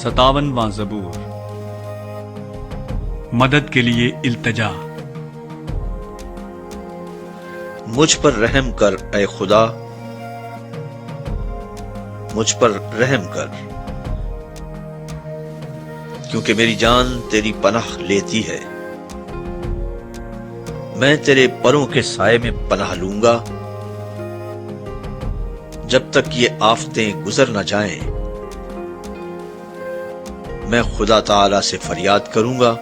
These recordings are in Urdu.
57واں زبور۔ مدد کے لیے التجا۔ مجھ پر رحم کر اے خدا، مجھ پر رحم کر، کیونکہ میری جان تیری پناہ لیتی ہے۔ میں تیرے پروں کے سائے میں پناہ لوں گا جب تک یہ آفتیں گزر نہ جائیں۔ میں خدا تعالی سے فریاد کروں گا،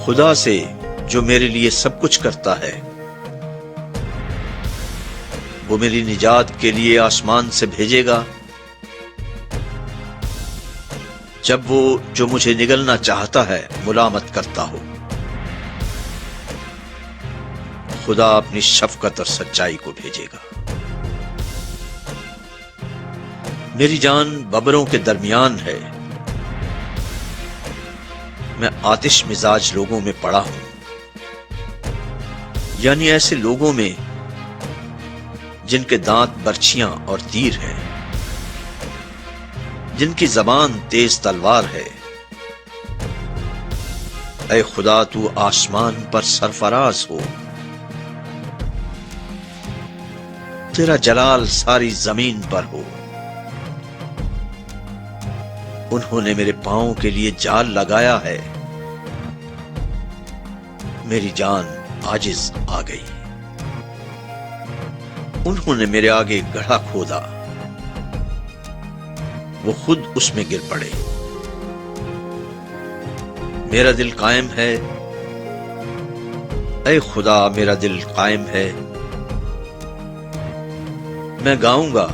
خدا سے جو میرے لیے سب کچھ کرتا ہے۔ وہ میری نجات کے لیے آسمان سے بھیجے گا جب وہ جو مجھے نگلنا چاہتا ہے ملامت کرتا ہو۔ خدا اپنی شفقت اور سچائی کو بھیجے گا۔ میری جان ببروں کے درمیان ہے، میں آتش مزاج لوگوں میں پڑا ہوں، یعنی ایسے لوگوں میں جن کے دانت برچھیاں اور تیر ہیں، جن کی زبان تیز تلوار ہے۔ اے خدا، تو آسمان پر سرفراز ہو، تیرا جلال ساری زمین پر ہو۔ انہوں نے میرے پاؤں کے لیے جال لگایا ہے، میری جان عاجز آ گئی۔ انہوں نے میرے آگے گڑھا کھودا، وہ خود اس میں گر پڑے۔ میرا دل قائم ہے، اے خدا میرا دل قائم ہے۔ میں گاؤں گا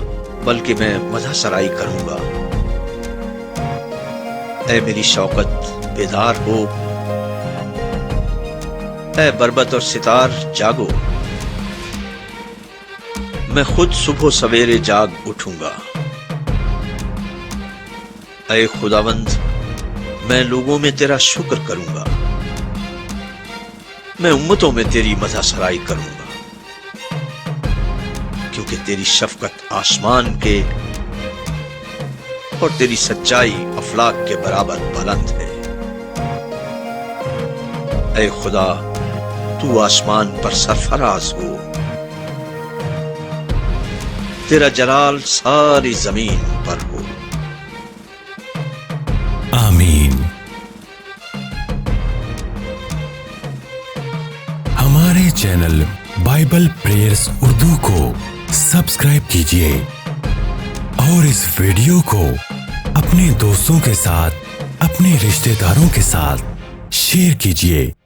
بلکہ میں مدح سرائی کروں گا۔ اے میری شوکت بیدار ہو، اے بربط اور ستار جاگو۔ میں خود صبح سویرے جاگ اٹھوں گا۔ اے خداوند، میں لوگوں میں تیرا شکر کروں گا، میں امتوں میں تیری مدح سرائی کروں گا، کیونکہ تیری شفقت آسمان کے اور تیری سچائی افلاک کے برابر بلند ہے۔ اے خدا، تو آسمان پر سرفراز ہو، تیرا جلال ساری زمین پر ہو۔ آمین۔ ہمارے چینل بائبل پریئرز اردو کو سبسکرائب کیجیے اور اس ویڈیو کو اپنے دوستوں کے ساتھ، اپنے رشتہ داروں کے ساتھ شیئر کیجیے۔